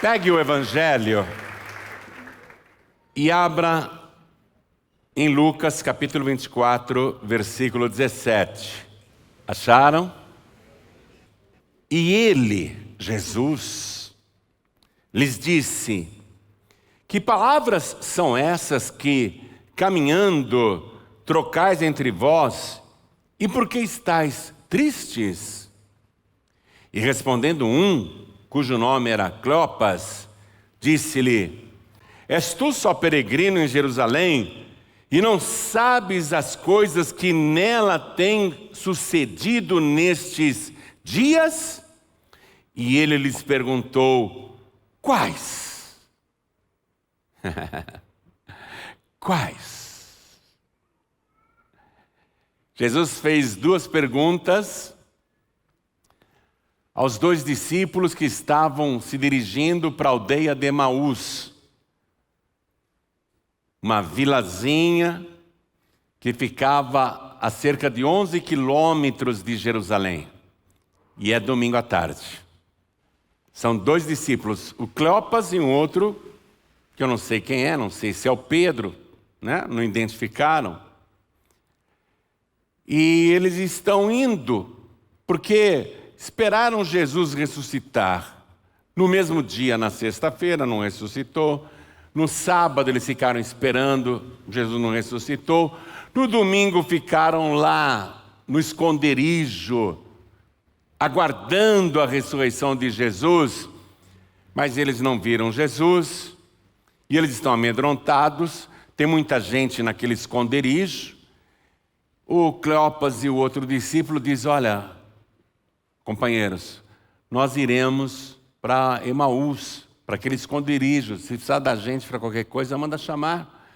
Pegue o Evangelho e abra em Lucas capítulo 24, versículo 17. Acharam? E ele, Jesus, lhes disse: que palavras são essas que, caminhando, trocais entre vós, e por que estáis tristes? E respondendo cujo nome era Cleopas, disse-lhe: és tu só peregrino em Jerusalém, e não sabes as coisas que nela têm sucedido nestes dias? E ele lhes perguntou: quais? Quais? Jesus fez duas perguntas aos dois discípulos que estavam se dirigindo para a aldeia de Emaús, uma vilazinha que ficava a cerca de 11 quilômetros de Jerusalém. E é domingo à tarde. São dois discípulos, o Cleopas e um outro, que eu não sei quem é, não sei se é o Pedro, né? Não identificaram. E eles estão indo, porque esperaram Jesus ressuscitar. No mesmo dia, na sexta-feira, não ressuscitou. No sábado, eles ficaram esperando, Jesus não ressuscitou. No domingo, ficaram lá, no esconderijo, aguardando a ressurreição de Jesus. Mas eles não viram Jesus, e eles estão amedrontados. Tem muita gente naquele esconderijo. O Cleopas e o outro discípulo dizem: olha, companheiros, nós iremos para Emaús, para aquele esconderijo. Se precisar da gente para qualquer coisa, manda chamar.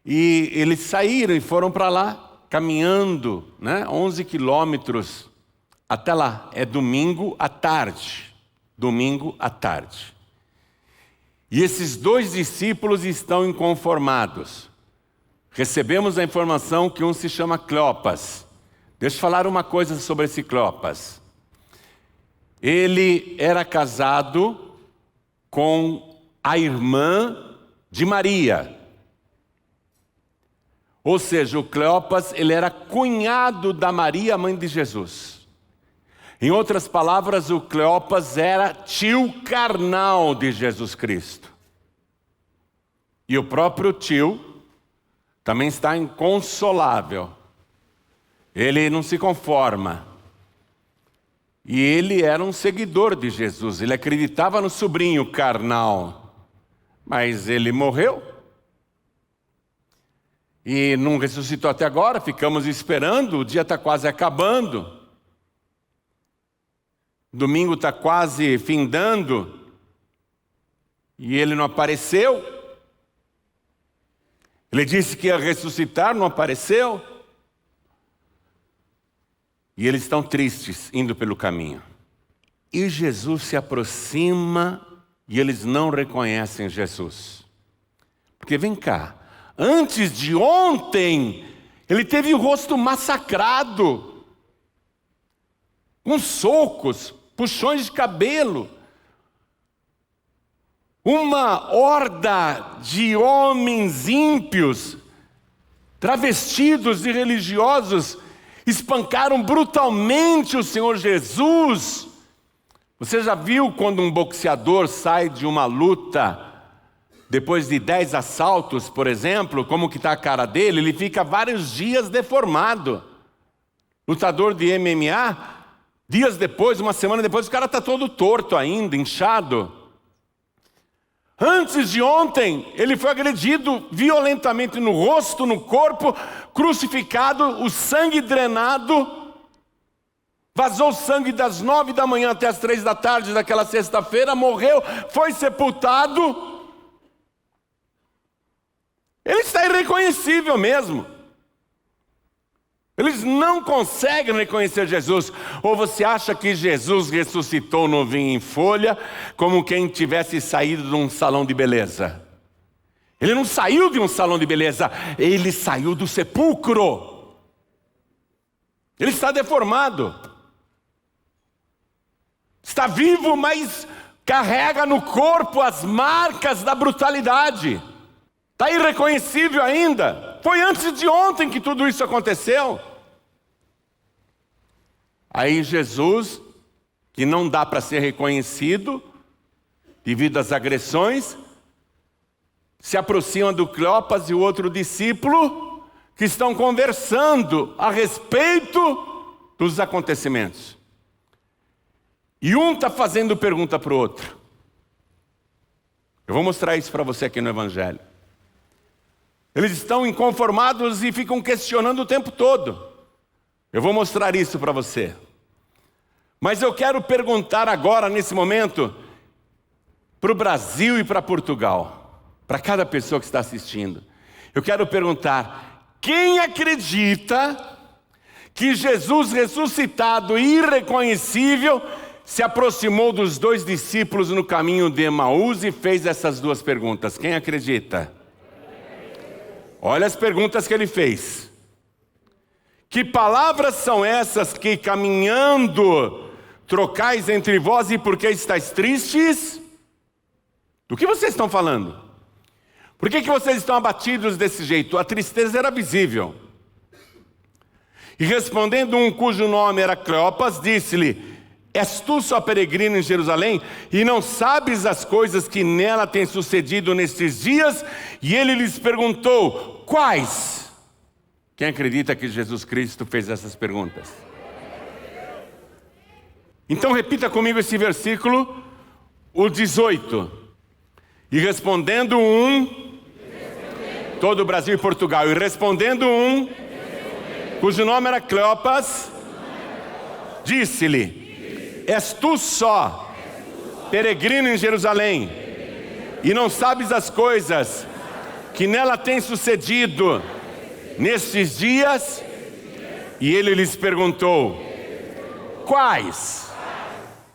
E eles saíram e foram para lá, caminhando, 11 quilômetros até lá. É domingo à tarde. Domingo à tarde. E esses dois discípulos estão inconformados. Recebemos a informação que um se chama Cleopas. Deixa eu falar uma coisa sobre esse Cleopas. Ele era casado com a irmã de Maria. Ou seja, o Cleopas, ele era cunhado da Maria, mãe de Jesus. Em outras palavras, o Cleopas era tio carnal de Jesus Cristo. E o próprio tio também está inconsolável. Ele não se conforma. E ele era um seguidor de Jesus. Ele acreditava no sobrinho carnal. Mas ele morreu. E não ressuscitou até agora. Ficamos esperando. O dia está quase acabando. Domingo está quase findando. E ele não apareceu. Ele disse que ia ressuscitar, não apareceu. E eles estão tristes, indo pelo caminho. E Jesus se aproxima e eles não reconhecem Jesus. Porque vem cá, antes de ontem, ele teve o rosto massacrado, com socos, puxões de cabelo. Uma horda de homens ímpios, travestidos de religiosos, espancaram brutalmente o Senhor Jesus. Você já viu quando um boxeador sai de uma luta, depois de 10 assaltos, por exemplo, como que está a cara dele? Ele fica vários dias deformado. Lutador de MMA, dias depois, uma semana depois, o cara está todo torto ainda, inchado. Antes de ontem, ele foi agredido violentamente no rosto, no corpo, crucificado, o sangue drenado. Vazou sangue das 9 da manhã até as 3 da tarde daquela sexta-feira, morreu, foi sepultado. Ele está irreconhecível mesmo. Eles não conseguem reconhecer Jesus. Ou você acha que Jesus ressuscitou novinho em folha, como quem tivesse saído de um salão de beleza? Ele não saiu de um salão de beleza, ele saiu do sepulcro. Ele está deformado. Está vivo, mas carrega no corpo as marcas da brutalidade. Está irreconhecível ainda. Foi antes de ontem que tudo isso aconteceu. Aí Jesus, que não dá para ser reconhecido devido às agressões, se aproxima do Cleopas e o outro discípulo, que estão conversando a respeito dos acontecimentos. E um está fazendo pergunta para o outro. Eu vou mostrar isso para você aqui no Evangelho. Eles estão inconformados e ficam questionando o tempo todo. Eu vou mostrar isso para você. Mas eu quero perguntar agora, nesse momento, para o Brasil e para Portugal, para cada pessoa que está assistindo. Eu quero perguntar: quem acredita que Jesus ressuscitado e irreconhecível se aproximou dos dois discípulos no caminho de Emaús e fez essas duas perguntas? Quem acredita? Olha as perguntas que ele fez. Que palavras são essas que, caminhando, trocais entre vós, e por que estáis tristes? Do que vocês estão falando? Por que vocês estão abatidos desse jeito? A tristeza era visível. E respondendo um cujo nome era Cleopas, disse-lhe: és tu só peregrino em Jerusalém, e não sabes as coisas que nela têm sucedido nestes dias? E ele lhes perguntou: quais? Quem acredita que Jesus Cristo fez essas perguntas? Então repita comigo esse versículo, o 18. E respondendo todo o Brasil e Portugal, e respondendo cujo nome era Cleopas, disse-lhe: és tu só peregrino em Jerusalém, e não sabes as coisas que nela têm sucedido nestes dias? E ele lhes perguntou: quais?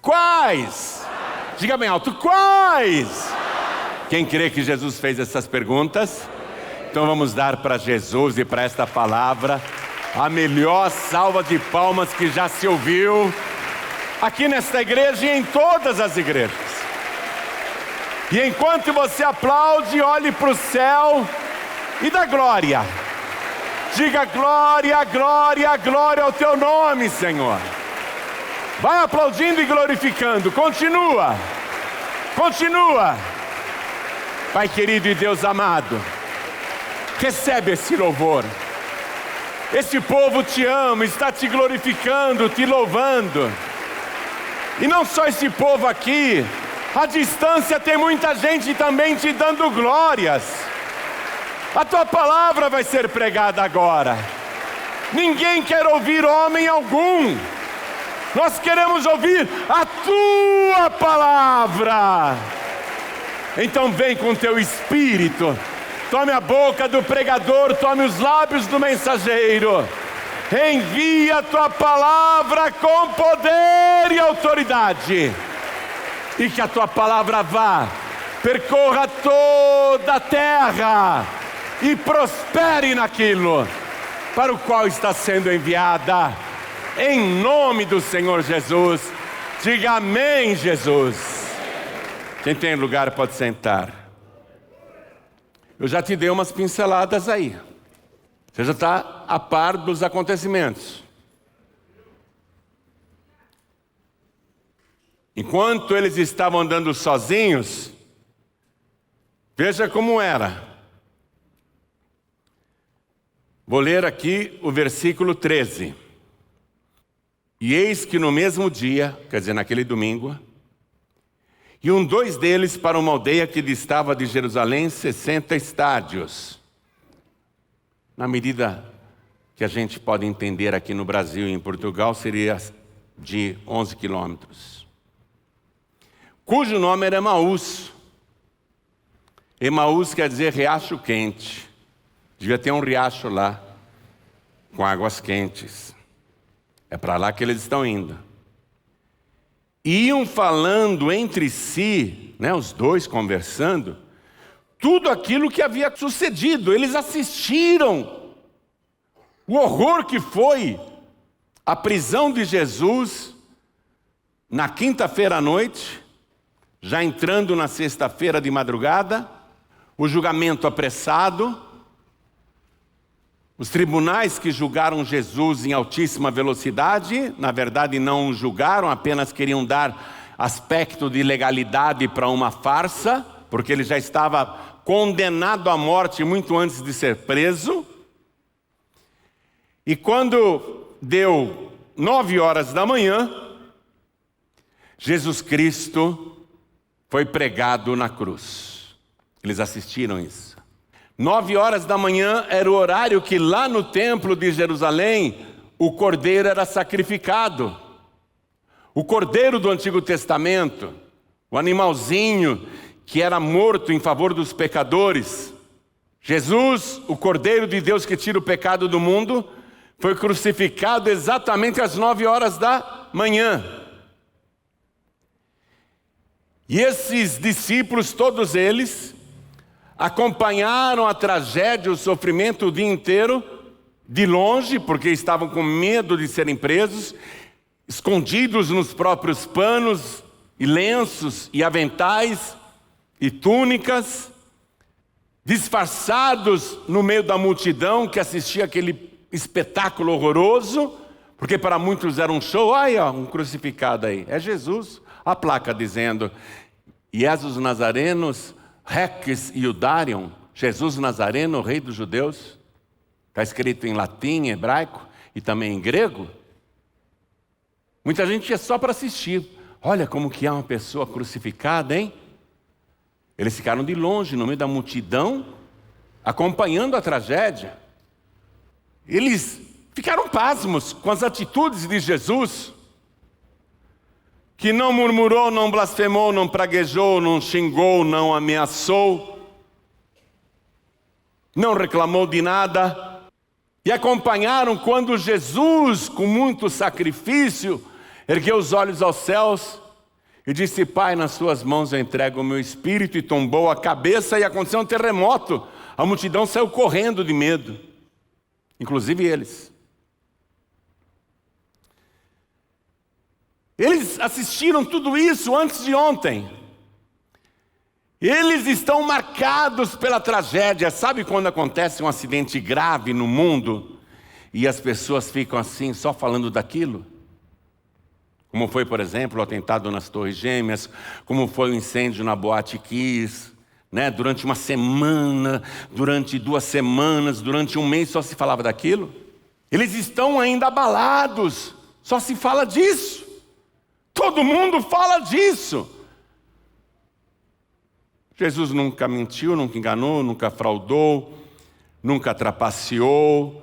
Quais? Diga bem alto: quais? Quem crê que Jesus fez essas perguntas? Então vamos dar para Jesus e para esta palavra a melhor salva de palmas que já se ouviu aqui nesta igreja e em todas as igrejas. E enquanto você aplaude, olhe para o céu e dá glória. Diga: glória, glória, glória ao teu nome, Senhor. Vai aplaudindo e glorificando. Continua. Continua. Pai querido e Deus amado, recebe esse louvor. Esse povo te ama, está te glorificando, te louvando. E não só esse povo aqui, à distância tem muita gente também te dando glórias. A tua palavra vai ser pregada agora. Ninguém quer ouvir homem algum. Nós queremos ouvir a tua palavra. Então vem com teu espírito. Tome a boca do pregador, tome os lábios do mensageiro. Envia a tua palavra com poder e autoridade. E que a tua palavra vá, percorra toda a terra e prospere naquilo para o qual está sendo enviada. Em nome do Senhor Jesus. Diga amém, Jesus. Quem tem lugar pode sentar. Eu já te dei umas pinceladas aí. Você já está a par dos acontecimentos. Enquanto eles estavam andando sozinhos, veja como era. Vou ler aqui o versículo 13. E eis que no mesmo dia, quer dizer, naquele domingo, iam dois deles para uma aldeia que distava de Jerusalém 60 estádios. Na medida que a gente pode entender aqui no Brasil e em Portugal, seria de 11 quilômetros. Cujo nome era Emaús. Emaús quer dizer riacho quente. Devia ter um riacho lá, com águas quentes. É para lá que eles estão indo. Iam falando entre si, os dois conversando, tudo aquilo que havia sucedido. Eles assistiram o horror que foi a prisão de Jesus na quinta-feira à noite, já entrando na sexta-feira de madrugada, o julgamento apressado, os tribunais que julgaram Jesus em altíssima velocidade, na verdade não o julgaram, apenas queriam dar aspecto de legalidade para uma farsa, porque ele já estava condenado à morte muito antes de ser preso. E quando deu 9 horas da manhã, Jesus Cristo foi pregado na cruz. Eles assistiram isso. 9 horas da manhã era o horário que lá no templo de Jerusalém o cordeiro era sacrificado. O cordeiro do Antigo Testamento, o animalzinho que era morto em favor dos pecadores. Jesus, o cordeiro de Deus que tira o pecado do mundo, foi crucificado exatamente às 9 horas da manhã. E esses discípulos, todos eles, acompanharam a tragédia, o sofrimento o dia inteiro, de longe, porque estavam com medo de serem presos, escondidos nos próprios panos, e lenços, e aventais, e túnicas, disfarçados no meio da multidão que assistia aquele espetáculo horroroso, porque para muitos era um show. Olha, um crucificado aí, é Jesus. A placa dizendo: Jesus Nazarenos, Rex Iudarion, Jesus Nazareno, rei dos judeus. Está escrito em latim, em hebraico e também em grego. Muita gente ia só para assistir. Olha como que é uma pessoa crucificada, hein? Eles ficaram de longe, no meio da multidão, acompanhando a tragédia. Eles ficaram pasmos com as atitudes de Jesus, que não murmurou, não blasfemou, não praguejou, não xingou, não ameaçou, não reclamou de nada. E acompanharam quando Jesus, com muito sacrifício, ergueu os olhos aos céus e disse: Pai, nas suas mãos eu entrego o meu espírito, e tombou a cabeça e aconteceu um terremoto. A multidão saiu correndo de medo, inclusive eles. Eles assistiram tudo isso antes de ontem. Eles estão marcados pela tragédia. Sabe quando acontece um acidente grave no mundo e as pessoas ficam assim, só falando daquilo? Como foi, por exemplo, o atentado nas Torres Gêmeas, como foi o incêndio na Boate Kiss, né? Durante uma semana, durante 2 semanas, durante um mês só se falava daquilo. Eles estão ainda abalados, só se fala disso. Todo mundo fala disso. Jesus nunca mentiu, nunca enganou, nunca fraudou, nunca trapaceou,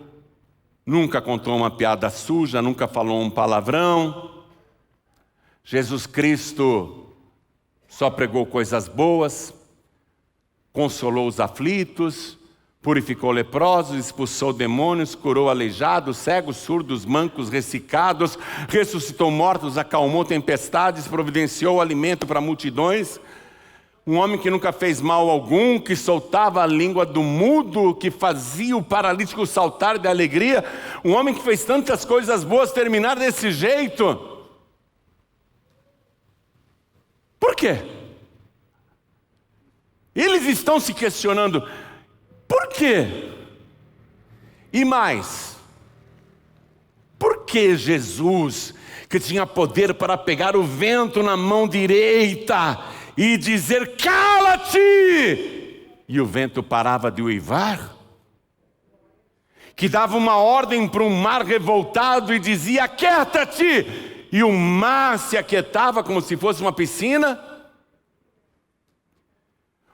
nunca contou uma piada suja, nunca falou um palavrão. Jesus Cristo só pregou coisas boas, consolou os aflitos, purificou leprosos, expulsou demônios, curou aleijados, cegos, surdos, mancos, ressecados, ressuscitou mortos, acalmou tempestades, providenciou alimento para multidões. Um homem que nunca fez mal algum, que soltava a língua do mudo, que fazia o paralítico saltar de alegria. Um homem que fez tantas coisas boas terminar desse jeito. Por quê? Eles estão se questionando, por quê? E mais, por que Jesus, que tinha poder para pegar o vento na mão direita e dizer: cala-te! E o vento parava de uivar? Que dava uma ordem para um mar revoltado e dizia: aquieta-te! E o mar se aquietava como se fosse uma piscina?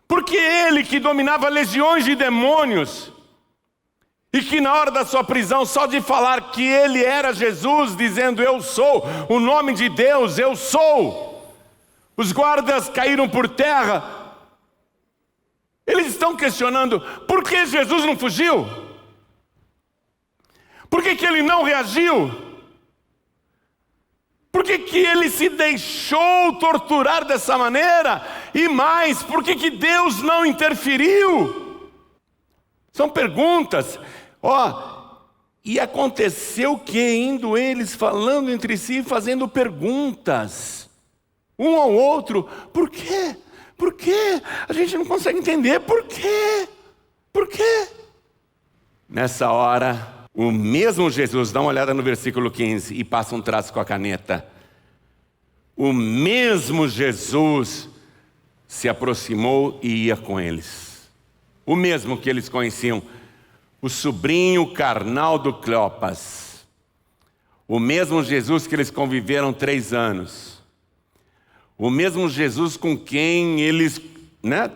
Porque ele, que dominava legiões de demônios, e que na hora da sua prisão, só de falar que ele era Jesus, dizendo: eu sou, o nome de Deus, eu sou, os guardas caíram por terra. Eles estão questionando, por que Jesus não fugiu? Por que ele não reagiu? Por que ele se deixou torturar dessa maneira? E mais, por que Deus não interferiu? São perguntas. E aconteceu que, indo eles falando entre si, fazendo perguntas, um ao outro. Por quê? Por quê? A gente não consegue entender. Por quê? Por quê? Nessa hora, o mesmo Jesus, dá uma olhada no versículo 15 e passa um traço com a caneta. O mesmo Jesus se aproximou e ia com eles. O mesmo que eles conheciam, o sobrinho carnal do Cleopas. O mesmo Jesus que eles conviveram 3 anos. O mesmo Jesus com quem eles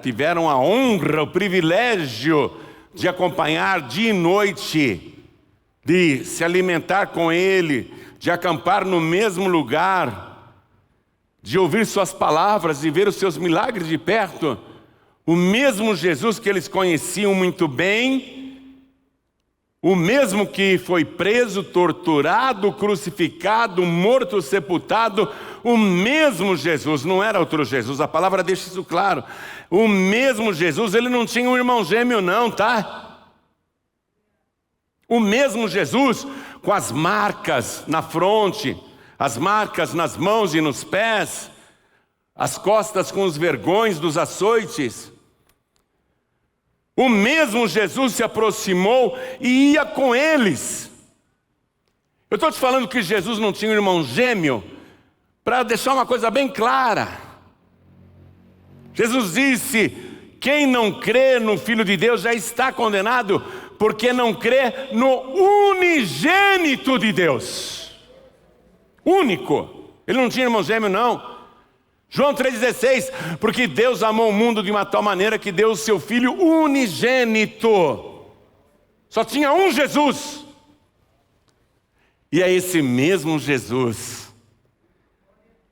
tiveram a honra, o privilégio de acompanhar dia e noite, de se alimentar com Ele, de acampar no mesmo lugar, de ouvir suas palavras e ver os seus milagres de perto. O mesmo Jesus que eles conheciam muito bem, o mesmo que foi preso, torturado, crucificado, morto, sepultado, o mesmo Jesus, não era outro Jesus, a palavra deixa isso claro. O mesmo Jesus, ele não tinha um irmão gêmeo não, tá? O mesmo Jesus, com as marcas na fronte, as marcas nas mãos e nos pés, as costas com os vergões dos açoites. O mesmo Jesus se aproximou e ia com eles. Eu estou te falando que Jesus não tinha um irmão gêmeo para deixar uma coisa bem clara. Jesus disse: quem não crê no Filho de Deus já está condenado, porque não crê no unigênito de Deus. Único. Ele não tinha irmão gêmeo não. João 3,16, porque Deus amou o mundo de uma tal maneira que deu o seu Filho unigênito. Só tinha um Jesus. E é esse mesmo Jesus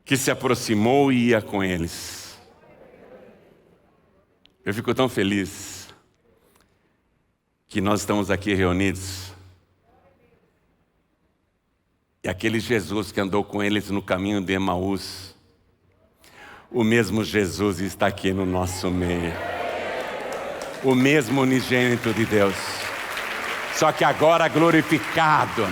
que se aproximou e ia com eles. Eu fico tão feliz que nós estamos aqui reunidos. E aquele Jesus que andou com eles no caminho de Emaús, o mesmo Jesus está aqui no nosso meio. O mesmo unigênito de Deus. Só que agora glorificado.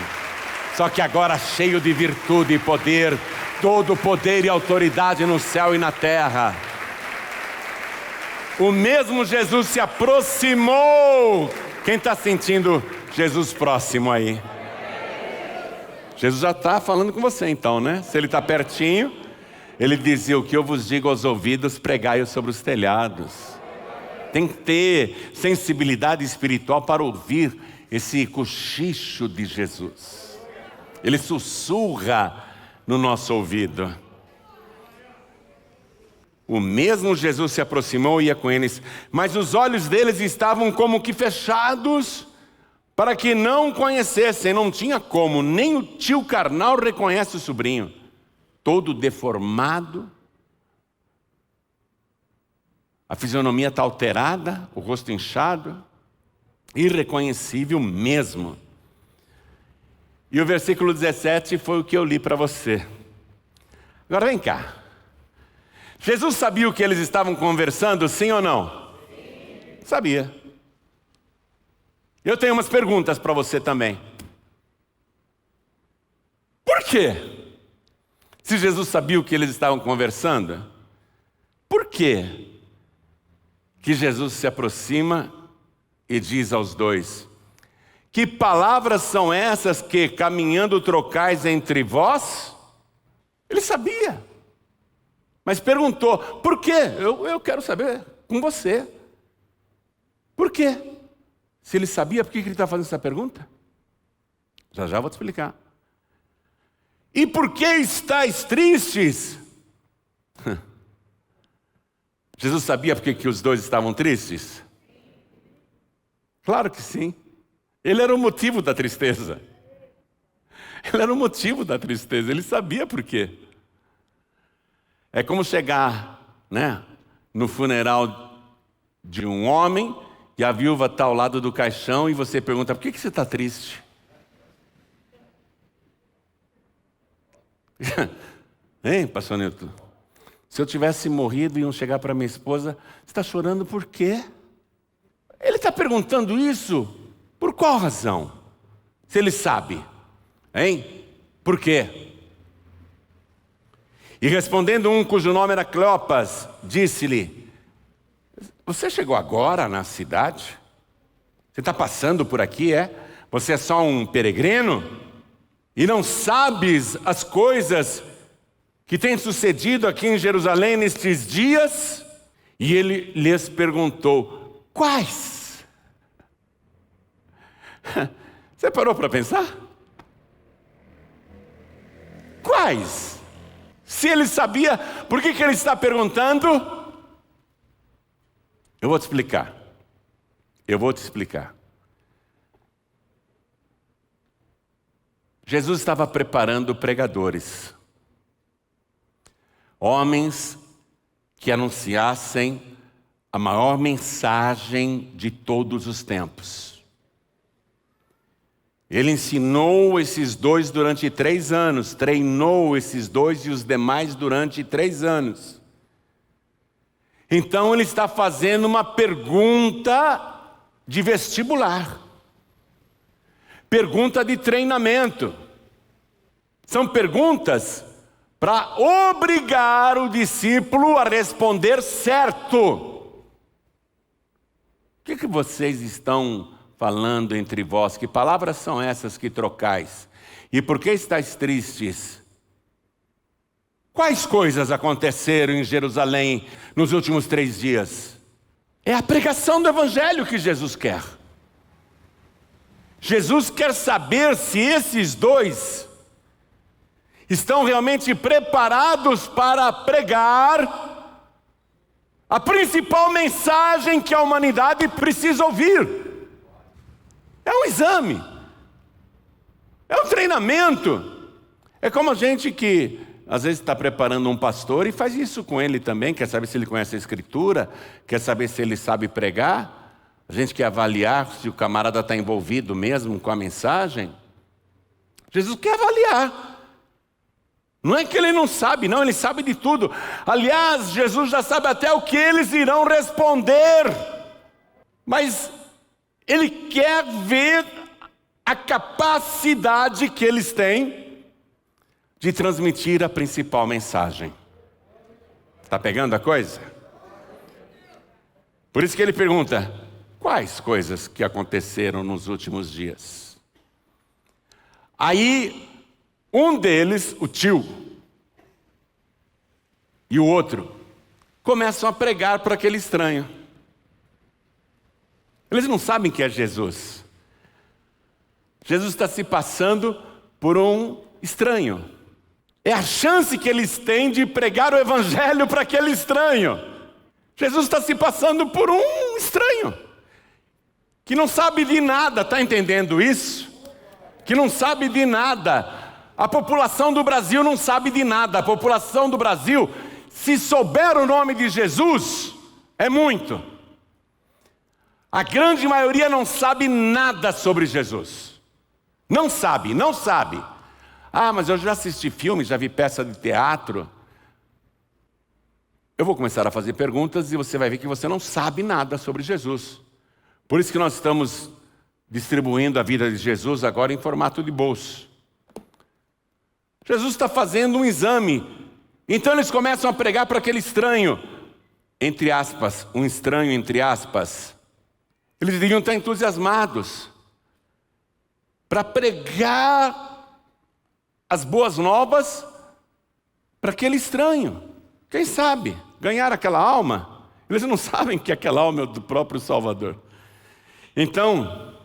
Só que agora cheio de virtude e poder. Todo poder e autoridade no céu e na terra. O mesmo Jesus se aproximou. Quem está sentindo Jesus próximo aí? Jesus já está falando com você então, né? Se ele está pertinho, ele dizia: o que eu vos digo aos ouvidos, pregai-o sobre os telhados. Tem que ter sensibilidade espiritual para ouvir esse cochicho de Jesus. Ele sussurra no nosso ouvido. O mesmo Jesus se aproximou e ia com eles, mas os olhos deles estavam como que fechados, para que não conhecessem. Não tinha como, nem o tio carnal reconhece o sobrinho. Todo deformado, a fisionomia está alterada, o rosto inchado, irreconhecível mesmo. E o versículo 17 foi o que eu li para você. Agora vem cá. Jesus sabia o que eles estavam conversando, sim ou não? Sim. Sabia. Eu tenho umas perguntas para você também. Por quê? Se Jesus sabia o que eles estavam conversando, por quê que Jesus se aproxima e diz aos dois: que palavras são essas que caminhando trocais entre vós? Ele sabia, mas perguntou: por quê? Eu quero saber com você. Por quê? Se ele sabia, por que ele está fazendo essa pergunta? Já já vou te explicar. E por que estáis tristes? Jesus sabia por que os dois estavam tristes? Claro que sim. Ele era o motivo da tristeza. Ele era o motivo da tristeza. Ele sabia por quê. É como chegar, no funeral de um homem e a viúva está ao lado do caixão e você pergunta: por que você está triste? Hein, pastor Nilton? Se eu tivesse morrido e iam chegar para minha esposa: você está chorando por quê? Ele está perguntando isso por qual razão? Se ele sabe, hein? Por quê? E respondendo um cujo nome era Cleopas, disse-lhe: você chegou agora na cidade? Você está passando por aqui, é? Você é só um peregrino? E não sabes as coisas que têm sucedido aqui em Jerusalém nestes dias? E ele lhes perguntou: quais? Você parou para pensar? Quais? Se ele sabia, por que ele está perguntando? Eu vou te explicar. Jesus estava preparando pregadores. Homens que anunciassem a maior mensagem de todos os tempos. Ele ensinou esses dois durante 3 anos, treinou esses dois e os demais durante 3 anos. Então ele está fazendo uma pergunta de vestibular. Pergunta de treinamento. São perguntas para obrigar o discípulo a responder certo. O que vocês estão falando entre vós? Que palavras são essas que trocais? E por que estáis tristes? Quais coisas aconteceram em Jerusalém nos últimos 3 dias? É a pregação do Evangelho que Jesus quer. Jesus quer saber se esses dois estão realmente preparados para pregar a principal mensagem que a humanidade precisa ouvir. É um exame, é um treinamento. É como a gente que às vezes está preparando um pastor e faz isso com ele também, quer saber se ele conhece a Escritura, quer saber se ele sabe pregar. A gente quer avaliar se o camarada está envolvido mesmo com a mensagem. Jesus quer avaliar. Não é que ele não sabe, não, ele sabe de tudo. Aliás, Jesus já sabe até o que eles irão responder. Mas ele quer ver a capacidade que eles têm de transmitir a principal mensagem. Está pegando a coisa? Por isso que ele pergunta: quais coisas que aconteceram nos últimos dias? Aí, um deles, o tio, e o outro, começam a pregar para aquele estranho. Eles não sabem que é Jesus. Jesus está se passando por um estranho. É a chance que eles têm de pregar o Evangelho para aquele estranho. Jesus está se passando por um estranho que não sabe de nada, está entendendo isso? Que não sabe de nada. A população do Brasil não sabe de nada. A população do Brasil, se souber o nome de Jesus, é muito. A grande maioria não sabe nada sobre Jesus. Não sabe. Ah, mas eu já assisti filme, já vi peça de teatro. Eu vou começar a fazer perguntas e você vai ver que você não sabe nada sobre Jesus. Por isso que nós estamos distribuindo a vida de Jesus agora em formato de bolso. Jesus está fazendo um exame. Então eles começam a pregar para aquele estranho, entre aspas, um estranho entre aspas. Eles deviam estar entusiasmados para pregar as boas novas para aquele estranho. Quem sabe ganhar aquela alma? Eles não sabem que aquela alma é do próprio Salvador. Então,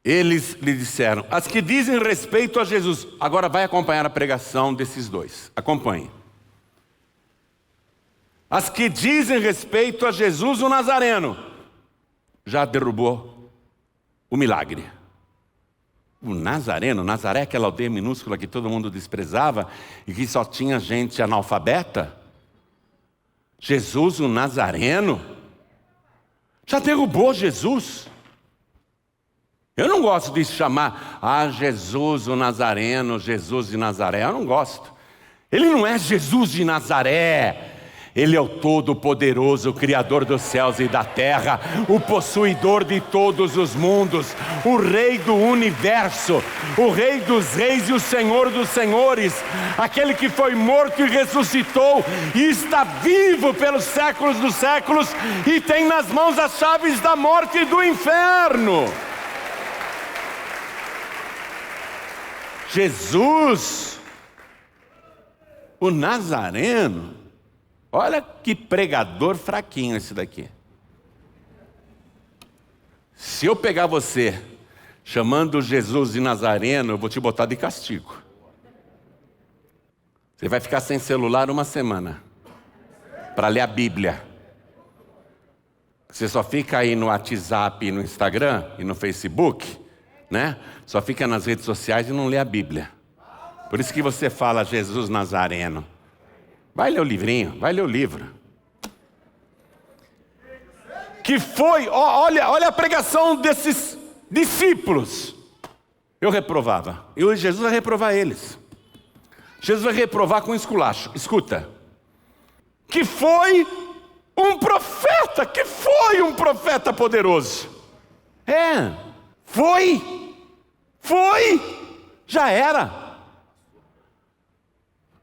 eles lhe disseram: as que dizem respeito a Jesus. Agora vai acompanhar a pregação desses dois. Acompanhe. As que dizem respeito a Jesus o Nazareno. Já derrubou o milagre. O Nazareno, Nazaré é aquela aldeia minúscula que todo mundo desprezava e que só tinha gente analfabeta. Jesus o Nazareno já derrubou Jesus. Eu não gosto de chamar Jesus o Nazareno, Jesus de Nazaré. Eu não gosto. Ele não é Jesus de Nazaré. Ele é o Todo-Poderoso, o Criador dos céus e da terra, o possuidor de todos os mundos, o Rei do universo, o Rei dos reis e o Senhor dos senhores, aquele que foi morto e ressuscitou e está vivo pelos séculos dos séculos e tem nas mãos as chaves da morte e do inferno. Jesus, o Nazareno. Olha que pregador fraquinho esse daqui. Se eu pegar você chamando Jesus de Nazareno, eu vou te botar de castigo. Você vai ficar sem celular uma semana para ler a Bíblia. Você só fica aí no WhatsApp, no Instagram e no Facebook, né? Só fica nas redes sociais e não lê a Bíblia. Por isso que você fala Jesus Nazareno. Vai ler o livrinho, vai ler o livro. Que foi, olha a pregação desses discípulos. Eu reprovava. Jesus vai reprovar eles. Jesus vai reprovar com esculacho. Escuta. Que foi um profeta, poderoso. Foi, já era.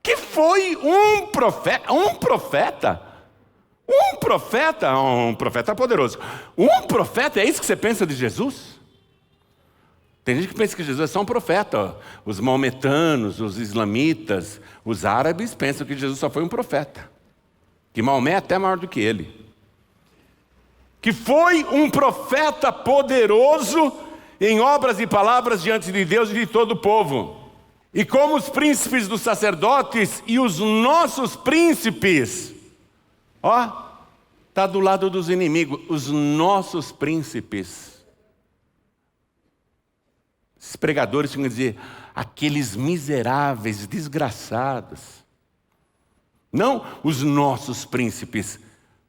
Que foi um profeta poderoso. Um profeta, é isso que você pensa de Jesus? Tem gente que pensa que Jesus é só um profeta. Os maometanos, os islamitas, os árabes pensam que Jesus só foi um profeta. Que Maomé é até maior do que ele. Que foi um profeta poderoso em obras e palavras diante de Deus e de todo o povo. E como os príncipes dos sacerdotes e os nossos príncipes, está do lado dos inimigos, os nossos príncipes. Esses pregadores tinham que dizer, aqueles miseráveis, desgraçados. Não os nossos príncipes.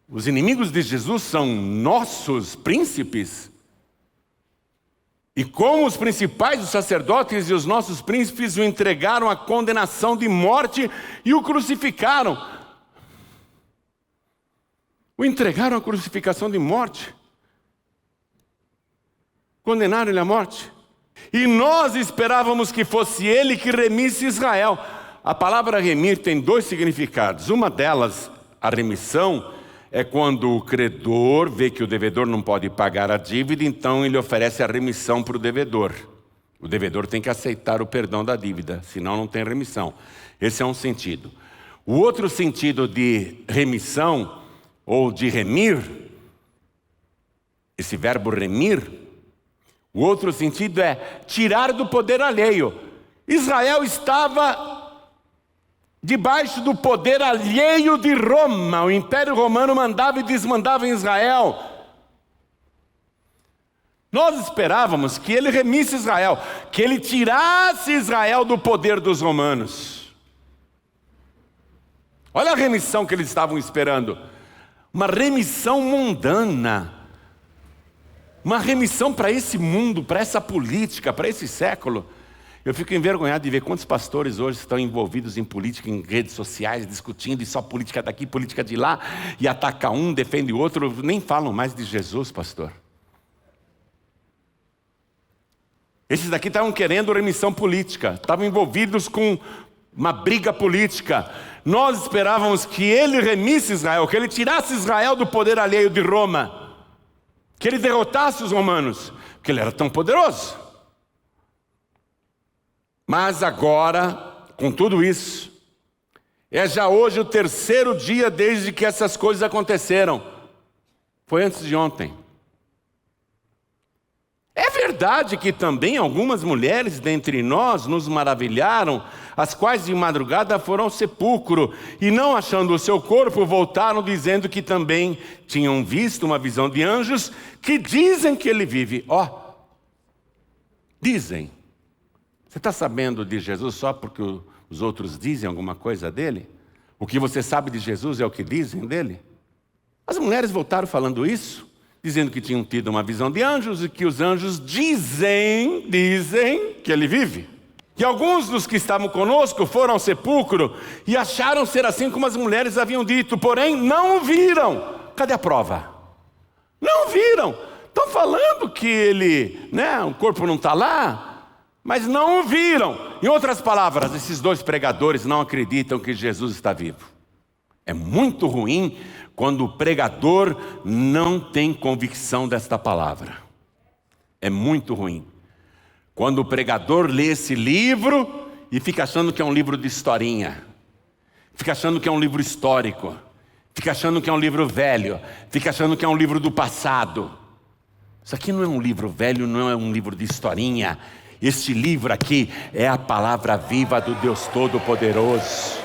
Os inimigos de Jesus são nossos príncipes. E como os principais dos sacerdotes e os nossos príncipes o entregaram à condenação de morte e o crucificaram. O entregaram à crucificação de morte. Condenaram ele à morte. E nós esperávamos que fosse ele que remisse Israel. A palavra remir tem dois significados. Uma delas, a remissão, é quando o credor vê que o devedor não pode pagar a dívida, então ele oferece a remissão para o devedor. O devedor tem que aceitar o perdão da dívida, senão não tem remissão. Esse é um sentido. O outro sentido de remissão, ou de remir, esse verbo remir, o outro sentido é tirar do poder alheio. Israel estava debaixo do poder alheio de Roma. O Império Romano mandava e desmandava em Israel. Nós esperávamos que ele remisse Israel, que ele tirasse Israel do poder dos romanos. Olha a remissão que eles estavam esperando. Uma remissão mundana. Uma remissão para esse mundo, para essa política, para esse século. Eu fico envergonhado de ver quantos pastores hoje estão envolvidos em política, em redes sociais, discutindo, e só política daqui, política de lá, e ataca um, defende o outro, nem falam mais de Jesus, pastor. Esses daqui estavam querendo remissão política, estavam envolvidos com uma briga política. Nós esperávamos que ele remisse Israel, que ele tirasse Israel do poder alheio de Roma, que ele derrotasse os romanos, porque ele era tão poderoso. Mas agora, com tudo isso, é já hoje o terceiro dia desde que essas coisas aconteceram. Foi antes de ontem. É verdade que também algumas mulheres dentre nós nos maravilharam, as quais de madrugada foram ao sepulcro, e não achando o seu corpo, voltaram dizendo que também tinham visto uma visão de anjos, que dizem que ele vive. Dizem. Você está sabendo de Jesus só porque os outros dizem alguma coisa dele? O que você sabe de Jesus é o que dizem dele? As mulheres voltaram falando isso, dizendo que tinham tido uma visão de anjos e que os anjos dizem que ele vive. E alguns dos que estavam conosco foram ao sepulcro e acharam ser assim como as mulheres haviam dito, porém não o viram. Cadê a prova? Não viram. Estão falando que o corpo não está lá, mas não o viram. Em outras palavras, esses dois pregadores não acreditam que Jesus está vivo. É muito ruim quando o pregador não tem convicção desta palavra. É muito ruim. Quando o pregador lê esse livro e fica achando que é um livro de historinha, fica achando que é um livro histórico, fica achando que é um livro velho, fica achando que é um livro do passado. Isso aqui não é um livro velho, não é um livro de historinha. Este livro aqui é a palavra viva do Deus Todo-Poderoso.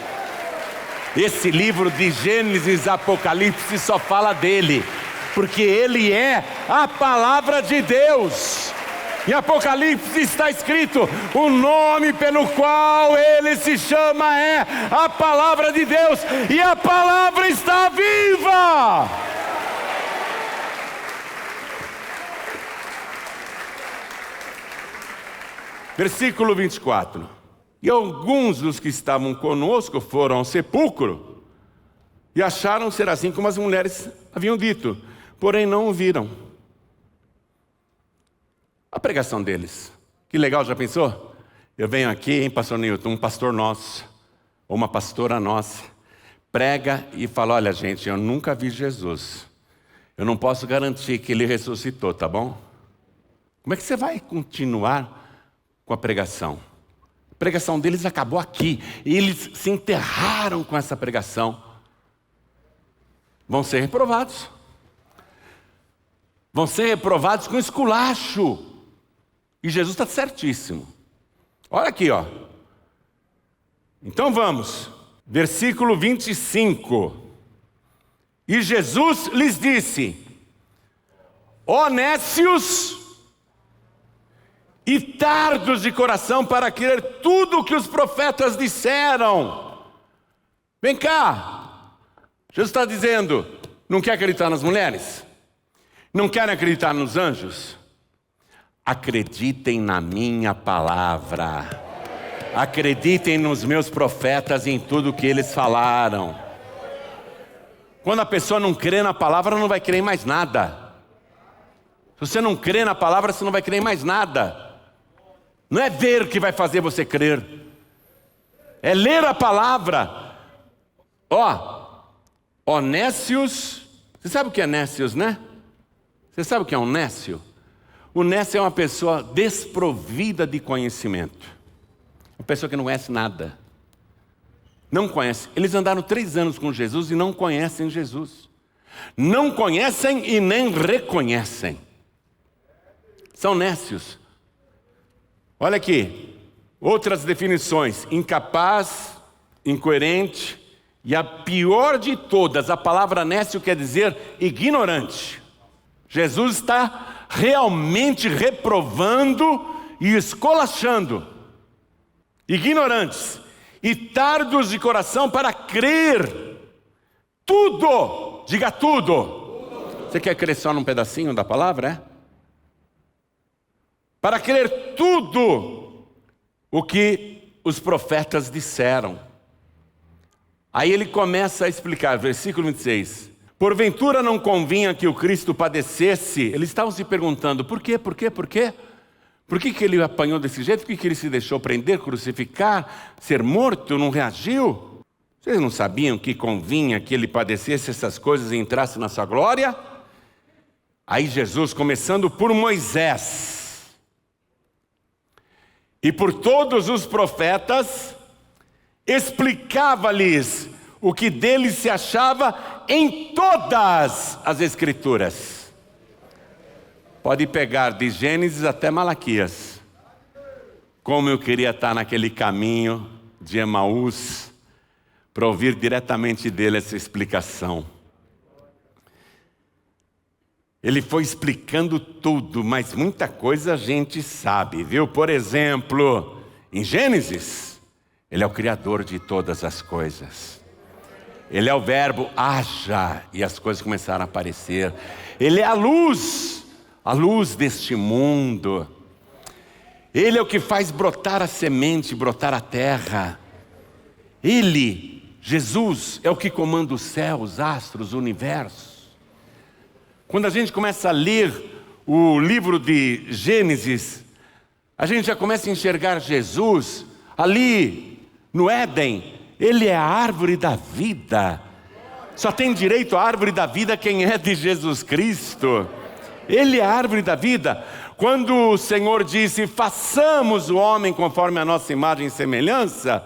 Esse livro de Gênesis, Apocalipse só fala dele, porque ele é a palavra de Deus. Em Apocalipse está escrito, o nome pelo qual ele se chama é a palavra de Deus, e a palavra está viva. Versículo 24. E alguns dos que estavam conosco foram ao sepulcro e acharam ser assim como as mulheres haviam dito, porém não o viram. A pregação deles, que legal, já pensou? Eu venho aqui, hein, pastor Newton, um pastor nosso, ou uma pastora nossa, prega e fala, olha gente, eu nunca vi Jesus, eu não posso garantir que ele ressuscitou, tá bom? Como é que você vai continuar com a pregação? A pregação deles acabou aqui, e eles se enterraram com essa pregação. Vão ser reprovados. Vão ser reprovados com esculacho. E Jesus está certíssimo. Olha aqui, ó. Então vamos. Versículo 25. E Jesus lhes disse, ó nécios e tardos de coração para crer tudo o que os profetas disseram. Vem cá. Jesus está dizendo, não quer acreditar nas mulheres? Não querem acreditar nos anjos? Acreditem na minha palavra. Acreditem nos meus profetas e em tudo que eles falaram. Quando a pessoa não crê na palavra, não vai crer em mais nada. Se você não crê na palavra, você não vai crer em mais nada. Não é ver que vai fazer você crer. É ler a palavra. Ó nécios. Você sabe o que é nécios, né? Você sabe o que é um nécio? O nécio é uma pessoa desprovida de conhecimento. Uma pessoa que não conhece nada. Não conhece. Eles andaram 3 anos com Jesus e não conhecem Jesus. Não conhecem e nem reconhecem. São nécios. Olha aqui. Outras definições. Incapaz, incoerente e a pior de todas, a palavra nécio quer dizer ignorante. Jesus está realmente reprovando e esculachando ignorantes e tardos de coração para crer tudo, diga tudo. Você quer crer só num pedacinho da palavra, é? Para crer tudo o que os profetas disseram. Aí ele começa a explicar, versículo 26. Porventura não convinha que o Cristo padecesse? Eles estavam se perguntando, por quê? Por quê? Por quê? Por que ele apanhou desse jeito? Por que ele se deixou prender, crucificar, ser morto, não reagiu? Vocês não sabiam que convinha que ele padecesse essas coisas e entrasse na sua glória? Aí Jesus, começando por Moisés e por todos os profetas, explicava-lhes o que dele se achava em todas as Escrituras. Pode pegar de Gênesis até Malaquias. Como eu queria estar naquele caminho de Emaús para ouvir diretamente dele essa explicação. Ele foi explicando tudo, mas muita coisa a gente sabe, viu? Por exemplo, em Gênesis, ele é o Criador de todas as coisas. Ele é o verbo haja, e as coisas começaram a aparecer. Ele é a luz deste mundo. Ele é o que faz brotar a semente, brotar a terra. Ele, Jesus, é o que comanda os céus, os astros, o universo. Quando a gente começa a ler o livro de Gênesis, a gente já começa a enxergar Jesus ali no Éden. Ele é a árvore da vida. Só tem direito à árvore da vida quem é de Jesus Cristo. Ele é a árvore da vida. Quando o Senhor disse, façamos o homem conforme a nossa imagem e semelhança,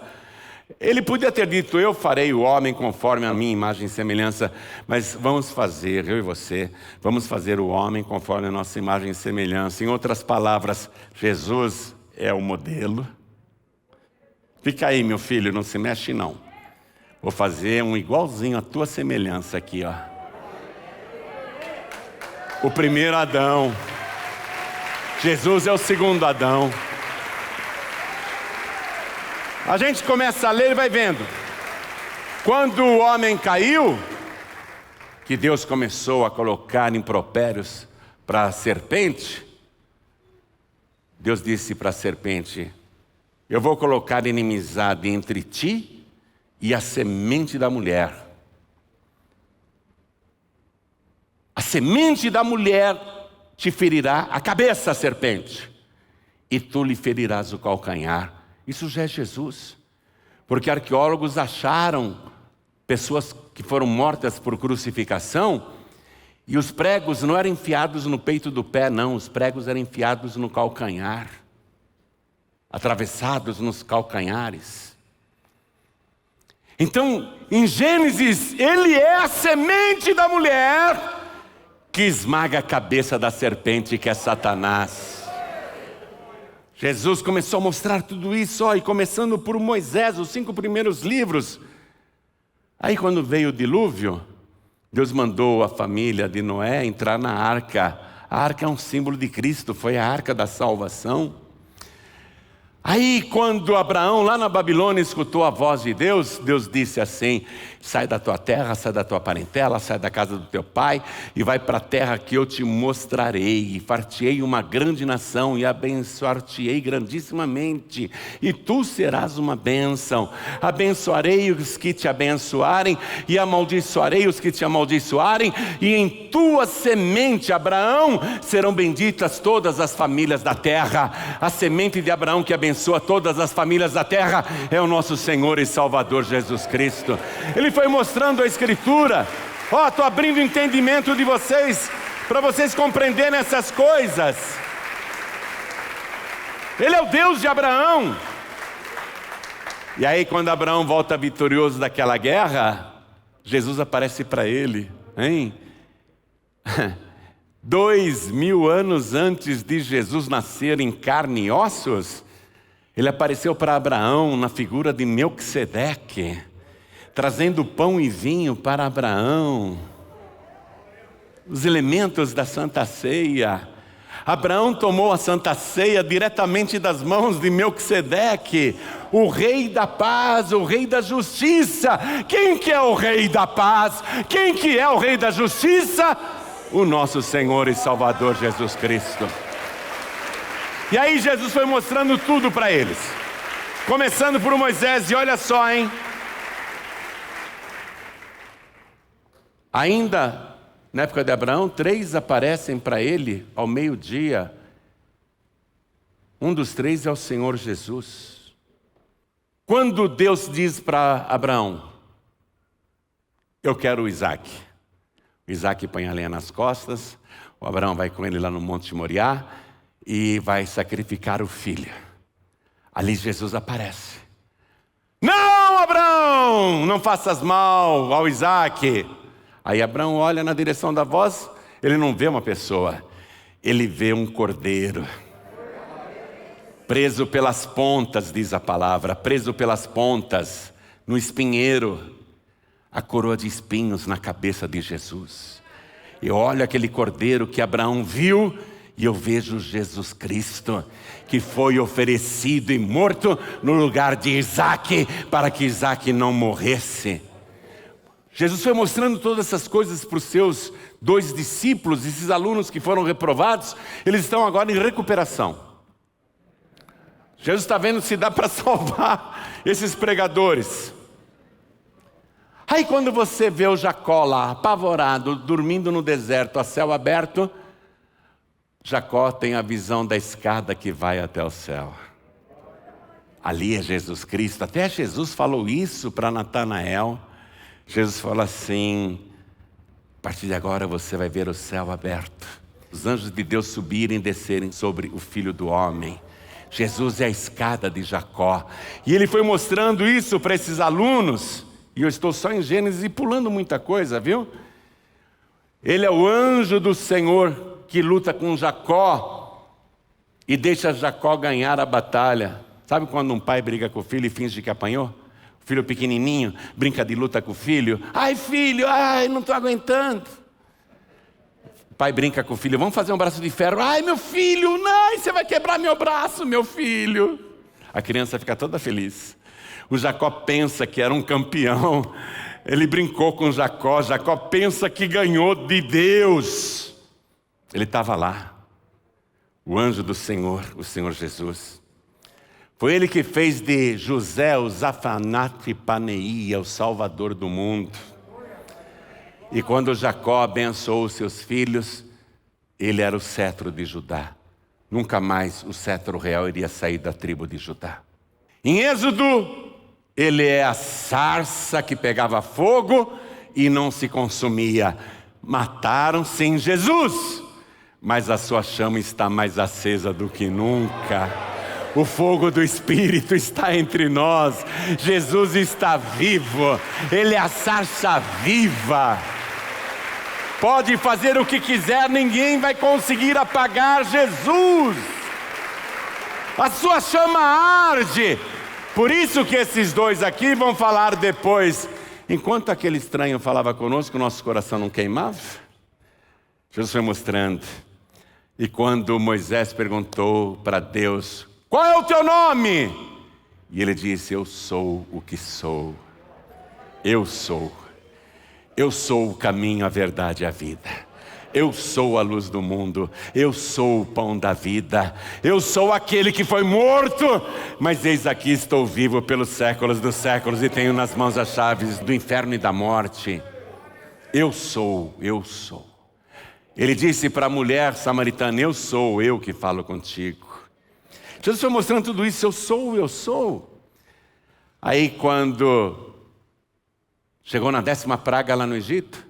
Ele podia ter dito, eu farei o homem conforme a minha imagem e semelhança, mas vamos fazer, eu e você, vamos fazer o homem conforme a nossa imagem e semelhança. Em outras palavras, Jesus é o modelo. Fica aí, meu filho, não se mexe não. Vou fazer um igualzinho à tua semelhança aqui, ó. O primeiro Adão. Jesus é o segundo Adão. A gente começa a ler e vai vendo. Quando o homem caiu, que Deus começou a colocar impropérios para a serpente, Deus disse para a serpente, eu vou colocar inimizade entre ti e a semente da mulher. A semente da mulher te ferirá a cabeça, a serpente, e tu lhe ferirás o calcanhar. Isso já é Jesus. Porque arqueólogos acharam pessoas que foram mortas por crucificação, e os pregos não eram enfiados no peito do pé, não. Os pregos eram enfiados no calcanhar, atravessados nos calcanhares. Então, em Gênesis, ele é a semente da mulher que esmaga a cabeça da serpente, que é Satanás. Jesus começou a mostrar tudo isso, e começando por Moisés, os 5 primeiros livros. Aí quando veio o dilúvio, Deus mandou a família de Noé entrar na arca. A arca é um símbolo de Cristo, foi a arca da salvação. Aí quando Abraão lá na Babilônia escutou a voz de Deus, Deus disse assim, sai da tua terra, sai da tua parentela, sai da casa do teu pai e vai para a terra que eu te mostrarei. E far-te-ei uma grande nação e abençoar-te-ei grandissimamente. E tu serás uma bênção. Abençoarei os que te abençoarem e amaldiçoarei os que te amaldiçoarem. E em tua semente, Abraão, serão benditas todas as famílias da terra. A semente de Abraão que abençoa todas as famílias da terra é o nosso Senhor e Salvador Jesus Cristo. Ele foi mostrando a Escritura. Estou abrindo o entendimento de vocês, para vocês compreenderem essas coisas. Ele é o Deus de Abraão. E aí quando Abraão volta vitorioso daquela guerra, Jesus aparece para ele, hein? 2000 anos antes de Jesus nascer em carne e ossos, ele apareceu para Abraão na figura de Melquisedeque, trazendo pão e vinho para Abraão, os elementos da Santa Ceia. Abraão tomou a Santa Ceia diretamente das mãos de Melquisedeque, o Rei da Paz, o Rei da Justiça. Quem que é o Rei da Paz? Quem que é o Rei da Justiça? O nosso Senhor e Salvador Jesus Cristo. E aí Jesus foi mostrando tudo para eles, começando por Moisés, e olha só, hein? Ainda na época de Abraão, 3 aparecem para ele ao meio-dia. Um dos 3 é o Senhor Jesus. Quando Deus diz para Abraão, eu quero o Isaac. O Isaac põe a lenha nas costas, o Abraão vai com ele lá no Monte Moriá, e vai sacrificar o filho. Ali Jesus aparece. Não, Abraão, não faças mal ao Isaac. Aí Abraão olha na direção da voz, ele não vê uma pessoa, ele vê um cordeiro. Preso pelas pontas, diz a palavra, preso pelas pontas, no espinheiro, a coroa de espinhos na cabeça de Jesus. E olha aquele cordeiro que Abraão viu, e eu vejo Jesus Cristo, que foi oferecido e morto no lugar de Isaac, para que Isaac não morresse. Jesus foi mostrando todas essas coisas para os seus 2 discípulos, esses alunos que foram reprovados, eles estão agora em recuperação. Jesus está vendo se dá para salvar esses pregadores. Aí quando você vê o Jacó lá, apavorado, dormindo no deserto, a céu aberto, Jacó tem a visão da escada que vai até o céu. Ali é Jesus Cristo. Até Jesus falou isso para Natanael. Jesus falou assim: a partir de agora você vai ver o céu aberto, os anjos de Deus subirem e descerem sobre o Filho do Homem. Jesus é a escada de Jacó. E ele foi mostrando isso para esses alunos. E eu estou só em Gênesis e pulando muita coisa, viu? Ele é o anjo do Senhor que luta com Jacó e deixa Jacó ganhar a batalha. Sabe quando um pai briga com o filho e finge que apanhou? O filho pequenininho brinca de luta com o filho. Ai filho, ai não estou aguentando. O pai brinca com o filho, vamos fazer um braço de ferro. Ai meu filho, não, você vai quebrar meu braço, meu filho. A criança fica toda feliz. O Jacó pensa que era um campeão. Ele brincou com Jacó. Jacó pensa que ganhou de Deus. Ele estava lá. O anjo do Senhor, o Senhor Jesus. Foi ele que fez de José o Zafanate Paneia, o Salvador do mundo. E quando Jacó abençoou os seus filhos, ele era o cetro de Judá. Nunca mais o cetro real iria sair da tribo de Judá. Em Êxodo, ele é a sarça que pegava fogo e não se consumia. Mataram sem Jesus, mas a sua chama está mais acesa do que nunca. O fogo do Espírito está entre nós. Jesus está vivo. Ele é a sarça viva. Pode fazer o que quiser, ninguém vai conseguir apagar Jesus. A sua chama arde. Por isso que esses dois aqui vão falar depois. Enquanto aquele estranho falava conosco, nosso coração não queimava. Jesus foi mostrando. E quando Moisés perguntou para Deus: qual é o teu nome? E ele disse: eu sou o que sou. Eu sou. Eu sou o caminho, a verdade e a vida. Eu sou a luz do mundo. Eu sou o pão da vida. Eu sou aquele que foi morto, mas eis aqui estou vivo pelos séculos dos séculos e tenho nas mãos as chaves do inferno e da morte. Eu sou, eu sou. Ele disse para a mulher samaritana: eu sou eu que falo contigo. Jesus foi mostrando tudo isso: eu sou, eu sou. Aí quando chegou na 10ª praga lá no Egito,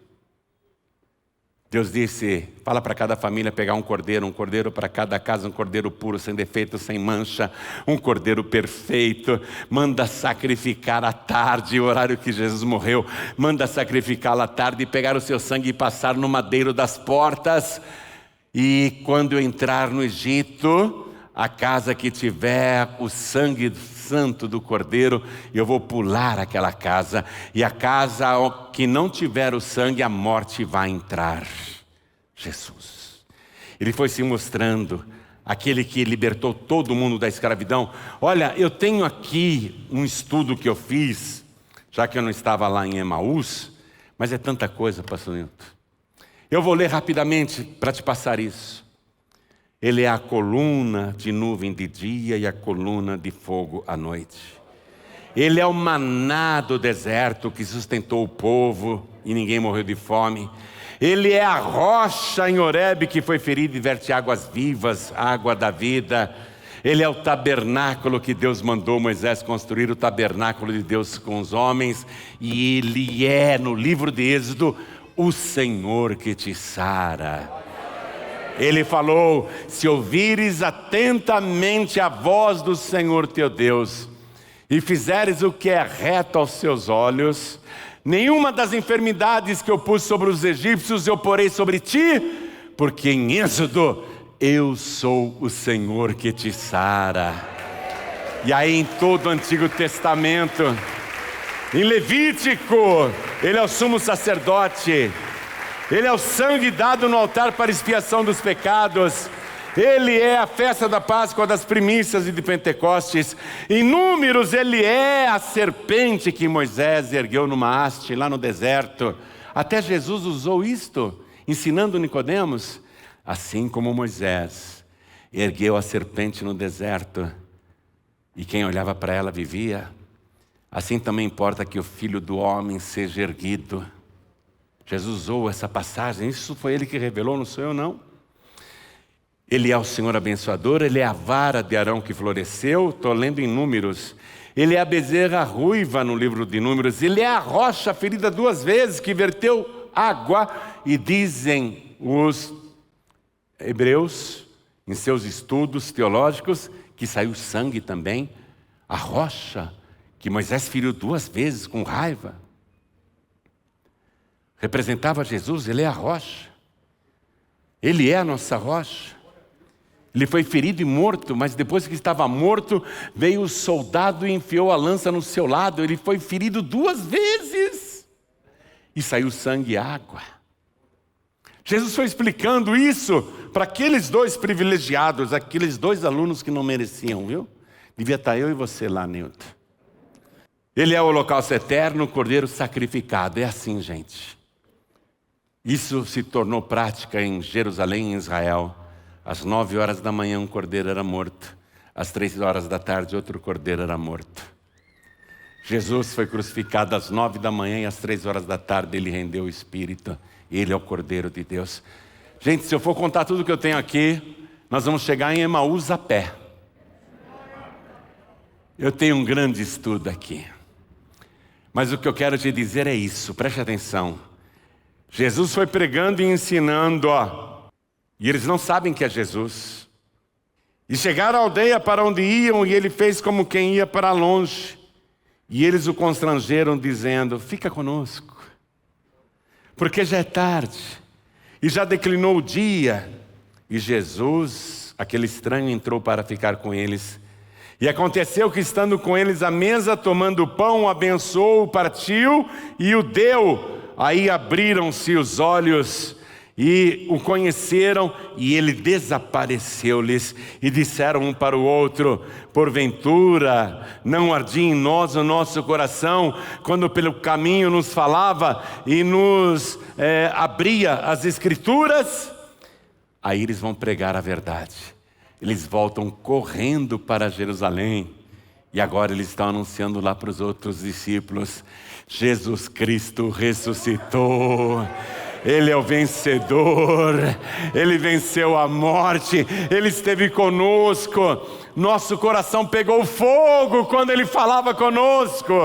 Deus disse: fala para cada família pegar um cordeiro para cada casa, um cordeiro puro, sem defeito, sem mancha, um cordeiro perfeito. Manda sacrificar à tarde, o horário que Jesus morreu. Manda sacrificá-lo à tarde e pegar o seu sangue e passar no madeiro das portas. E quando eu entrar no Egito, a casa que tiver o sangue santo do cordeiro, eu vou pular aquela casa. E a casa que não tiver o sangue, a morte vai entrar. Jesus. Ele foi se mostrando aquele que libertou todo mundo da escravidão. Olha, eu tenho aqui um estudo que eu fiz, já que eu não estava lá em Emaús, mas é tanta coisa, pastor Nilton. Eu vou ler rapidamente para te passar isso. Ele é a coluna de nuvem de dia e a coluna de fogo à noite. Ele é o maná do deserto que sustentou o povo e ninguém morreu de fome. Ele é a rocha em Horebe que foi ferida e verte águas vivas, água da vida. Ele é o tabernáculo que Deus mandou Moisés construir, o tabernáculo de Deus com os homens. E ele é, no livro de Êxodo, o Senhor que te sara. Ele falou: se ouvires atentamente a voz do Senhor teu Deus, e fizeres o que é reto aos seus olhos, nenhuma das enfermidades que eu pus sobre os egípcios eu porei sobre ti, porque em Êxodo eu sou o Senhor que te sara. E aí em todo o Antigo Testamento, em Levítico, ele é o sumo sacerdote. Ele é o sangue dado no altar para expiação dos pecados. Ele é a festa da Páscoa, das primícias e de Pentecostes. Em Números, ele é a serpente que Moisés ergueu numa haste lá no deserto. Até Jesus usou isto, ensinando Nicodemos. Assim como Moisés ergueu a serpente no deserto, e quem olhava para ela vivia. Assim também importa que o Filho do Homem seja erguido. Jesus usou essa passagem, isso foi Ele que revelou, não sou eu não. Ele é o Senhor abençoador, Ele é a vara de Arão que floresceu, estou lendo em Números. Ele é a bezerra ruiva no livro de Números, Ele é a rocha ferida 2 vezes que verteu água, e dizem os hebreus, em seus estudos teológicos, que saiu sangue também. A rocha que Moisés feriu 2 vezes com raiva representava Jesus. Ele é a rocha, Ele é a nossa rocha. Ele foi ferido e morto, mas depois que estava morto, veio o soldado e enfiou a lança no seu lado. Ele foi ferido 2 vezes e saiu sangue e água. Jesus foi explicando isso para aqueles 2 privilegiados, aqueles 2 alunos que não mereciam, viu? Devia estar eu e você lá, Nilton. Ele é o holocausto eterno, o cordeiro sacrificado. É assim, gente. Isso se tornou prática em Jerusalém, em Israel. Às 9 horas da manhã um cordeiro era morto. Às 3 horas da tarde outro cordeiro era morto. Jesus foi crucificado às 9 da manhã e às 3 horas da tarde Ele rendeu o Espírito. Ele é o Cordeiro de Deus. Gente, se eu for contar tudo que eu tenho aqui, nós vamos chegar em Emaús a pé. Eu tenho um grande estudo aqui. Mas o que eu quero te dizer é isso, preste atenção. Jesus foi pregando e ensinando, e eles não sabem que é Jesus. E chegaram à aldeia para onde iam, e Ele fez como quem ia para longe. E eles o constrangeram, dizendo: fica conosco, porque já é tarde, e já declinou o dia. E Jesus, aquele estranho, entrou para ficar com eles. E aconteceu que, estando com eles à mesa, tomando o pão, o abençoou, o partiu e o deu. Aí abriram-se os olhos e o conheceram, e Ele desapareceu-lhes. E disseram um para o outro: porventura não ardia em nós o nosso coração, quando pelo caminho nos falava e nos abria as Escrituras? Aí eles vão pregar a verdade. Eles voltam correndo para Jerusalém, e agora eles estão anunciando lá para os outros discípulos: Jesus Cristo ressuscitou. Ele é o vencedor, Ele venceu a morte, Ele esteve conosco. Nosso coração pegou fogo quando Ele falava conosco.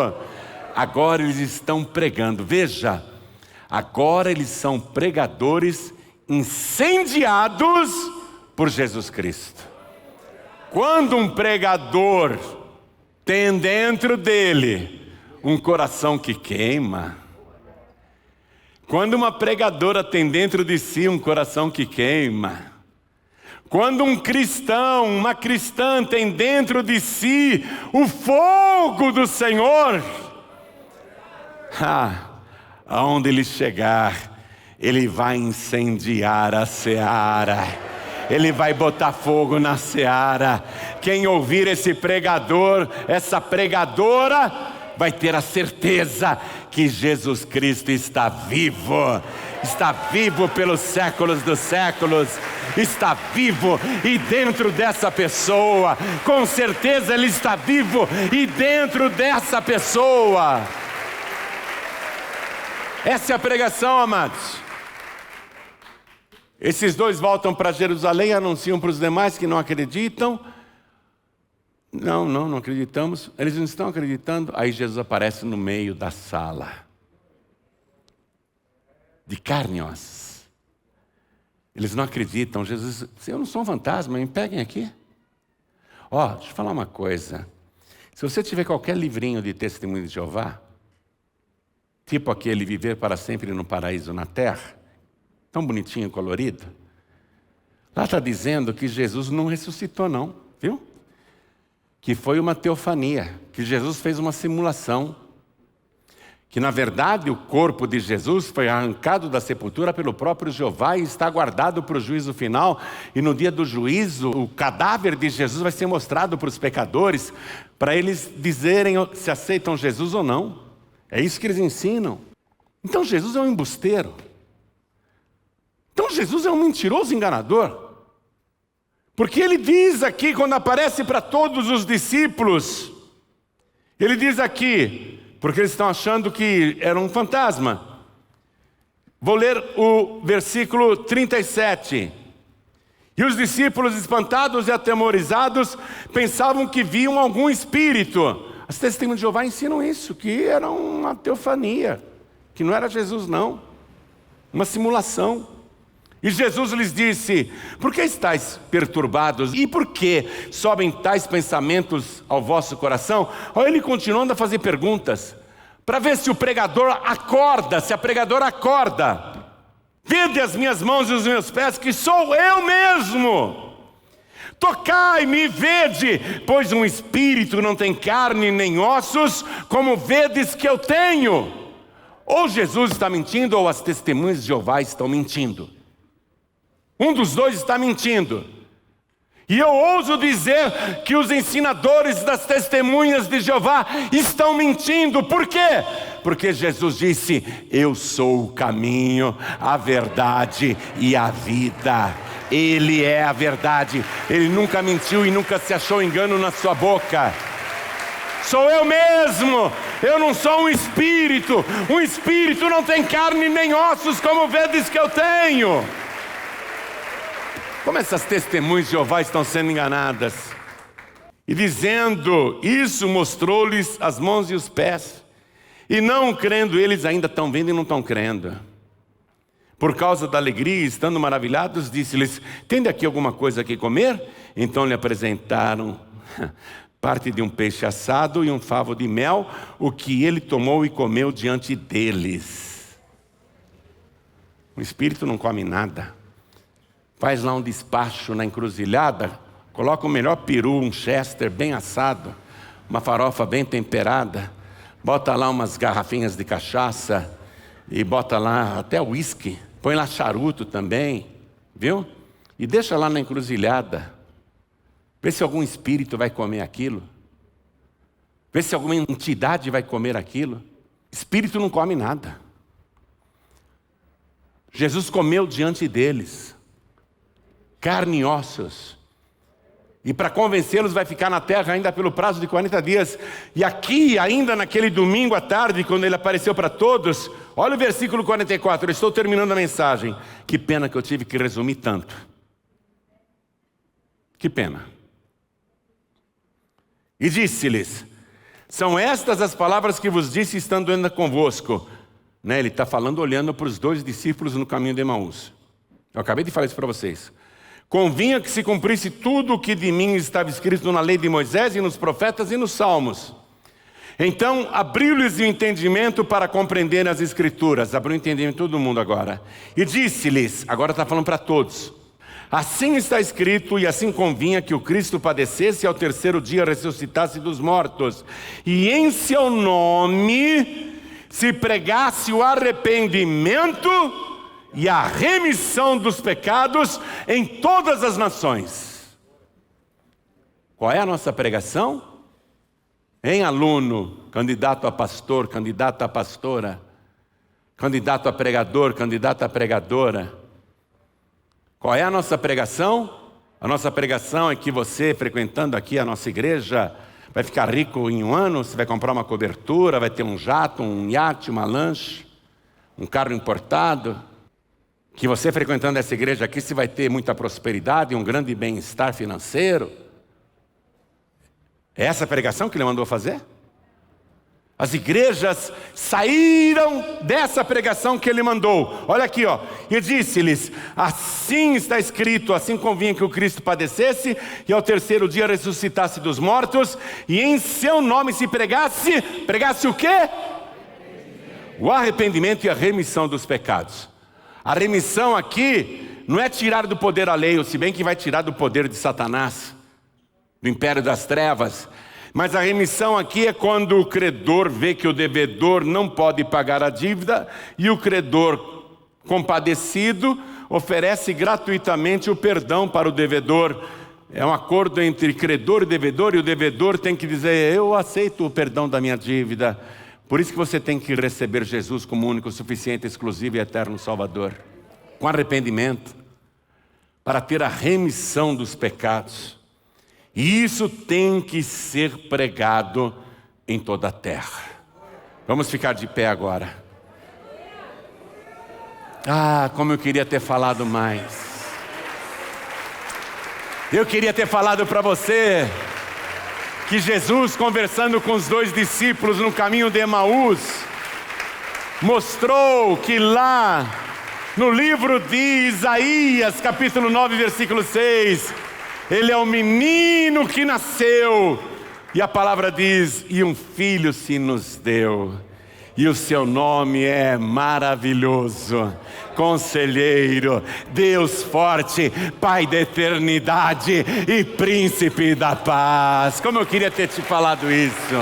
Agora eles estão pregando, veja, agora eles são pregadores incendiados por Jesus Cristo. Quando um pregador tem dentro dele um coração que queima, quando uma pregadora tem dentro de si um coração que queima, quando um cristão, uma cristã tem dentro de si o fogo do Senhor, aonde ele chegar, ele vai incendiar a seara. Ele vai botar fogo na seara. Quem ouvir esse pregador, essa pregadora, vai ter a certeza que Jesus Cristo está vivo pelos séculos dos séculos, está vivo, e dentro dessa pessoa, com certeza Ele está vivo, e dentro dessa pessoa. Essa é a pregação, amados. Esses 2 voltam para Jerusalém e anunciam para os demais que não acreditam. Não acreditamos. Eles não estão acreditando. Aí Jesus aparece no meio da sala, de carne e ossos. Eles não acreditam. Jesus diz: eu não sou um fantasma, me peguem aqui. Deixa eu falar uma coisa. Se você tiver qualquer livrinho de Testemunho de Jeová, tipo aquele Viver para Sempre no Paraíso na Terra, tão bonitinho, colorido, lá está dizendo que Jesus não ressuscitou não, viu? Que foi uma teofania, que Jesus fez uma simulação, que na verdade o corpo de Jesus foi arrancado da sepultura pelo próprio Jeová e está guardado para o juízo final, e no dia do juízo o cadáver de Jesus vai ser mostrado para os pecadores, para eles dizerem se aceitam Jesus ou não. É isso que eles ensinam. Então Jesus é um embusteiro. Então Jesus é um mentiroso enganador. Porque ele diz aqui, quando aparece para todos os discípulos, ele diz aqui, porque eles estão achando que era um fantasma. Vou ler o versículo 37. E os discípulos, espantados e atemorizados, pensavam que viam algum espírito. As testemunhas de Jeová ensinam isso, que era uma teofania, que não era Jesus não, uma simulação. E Jesus lhes disse: por que estáis perturbados? E por que sobem tais pensamentos ao vosso coração? Olha, ele continuando a fazer perguntas, para ver se o pregador acorda, se a pregadora acorda. Vede as minhas mãos e os meus pés, que sou eu mesmo. Tocai-me e vede, pois um espírito não tem carne nem ossos, como vedes que eu tenho. Ou Jesus está mentindo, ou as testemunhas de Jeová estão mentindo. Um dos dois está mentindo. E eu ouso dizer que os ensinadores das testemunhas de Jeová estão mentindo. Por quê? Porque Jesus disse: eu sou o caminho, a verdade e a vida. Ele é a verdade. Ele nunca mentiu e nunca se achou engano na sua boca. Sou eu mesmo. Eu não sou um espírito. Um espírito não tem carne nem ossos, como vedes que eu tenho. Como essas testemunhas de Jeová estão sendo enganadas. E dizendo isso, mostrou-lhes as mãos e os pés. E não crendo, eles ainda estão vendo e não estão crendo. Por causa da alegria, estando maravilhados, disse-lhes: tende aqui alguma coisa que comer? Então lhe apresentaram parte de um peixe assado e um favo de mel, o que ele tomou e comeu diante deles. O espírito não come nada. Faz lá um despacho na encruzilhada, coloca o melhor peru, um chester bem assado, uma farofa bem temperada, bota lá umas garrafinhas de cachaça e bota lá até uísque, põe lá charuto também, viu? E deixa lá na encruzilhada. Vê se algum espírito vai comer aquilo. Vê se alguma entidade vai comer aquilo. Espírito não come nada. Jesus comeu diante deles. Carne e ossos. E para convencê-los vai ficar na terra ainda pelo prazo de 40 dias. E aqui, ainda naquele domingo à tarde, quando ele apareceu para todos, olha o versículo 44, eu estou terminando a mensagem. Que pena que eu tive que resumir tanto. Que pena. E disse-lhes: são estas as palavras que vos disse estando ainda convosco. Ele está falando olhando para os dois discípulos no caminho de Emaús. Eu acabei de falar isso para vocês. Convinha que se cumprisse tudo o que de mim estava escrito na lei de Moisés e nos profetas e nos salmos. Então abriu-lhes o entendimento para compreender as escrituras. Abriu o entendimento de todo mundo agora. E disse-lhes, agora está falando para todos: assim está escrito, e assim convinha que o Cristo padecesse e ao terceiro dia ressuscitasse dos mortos. E em seu nome se pregasse o arrependimento e a remissão dos pecados em todas as nações. Qual é a nossa pregação? Em aluno, candidato a pastor, candidato a pastora, candidato a pregador, candidata a pregadora. Qual é a nossa pregação? A nossa pregação é que você, frequentando aqui a nossa igreja, vai ficar rico em um ano, você vai comprar uma cobertura, vai ter um jato, um iate, uma lanche, um carro importado. Que você, frequentando essa igreja aqui, você vai ter muita prosperidade, um grande bem-estar financeiro. É essa a pregação que ele mandou fazer? As igrejas saíram dessa pregação que ele mandou. Olha aqui, ó. E disse-lhes: assim está escrito, assim convinha que o Cristo padecesse e ao terceiro dia ressuscitasse dos mortos, e em seu nome se pregasse o quê? O arrependimento e a remissão dos pecados. A remissão aqui não é tirar do poder alheio, se bem que vai tirar do poder de Satanás, do império das trevas. Mas a remissão aqui é quando o credor vê que o devedor não pode pagar a dívida e o credor compadecido oferece gratuitamente o perdão para o devedor. É um acordo entre credor e o devedor tem que dizer: eu aceito o perdão da minha dívida. Por isso que você tem que receber Jesus como único, suficiente, exclusivo e eterno Salvador. Com arrependimento, para ter a remissão dos pecados. E isso tem que ser pregado em toda a terra. Vamos ficar de pé agora. Ah, como eu queria ter falado mais. Eu queria ter falado para você que Jesus, conversando com os 2 discípulos no caminho de Emaús, mostrou que lá no livro de Isaías, capítulo 9, versículo 6, ele é o menino que nasceu, e a palavra diz, e um filho se nos deu, e o seu nome é maravilhoso, Conselheiro, Deus forte, Pai da eternidade e Príncipe da paz. Como eu queria ter te falado isso.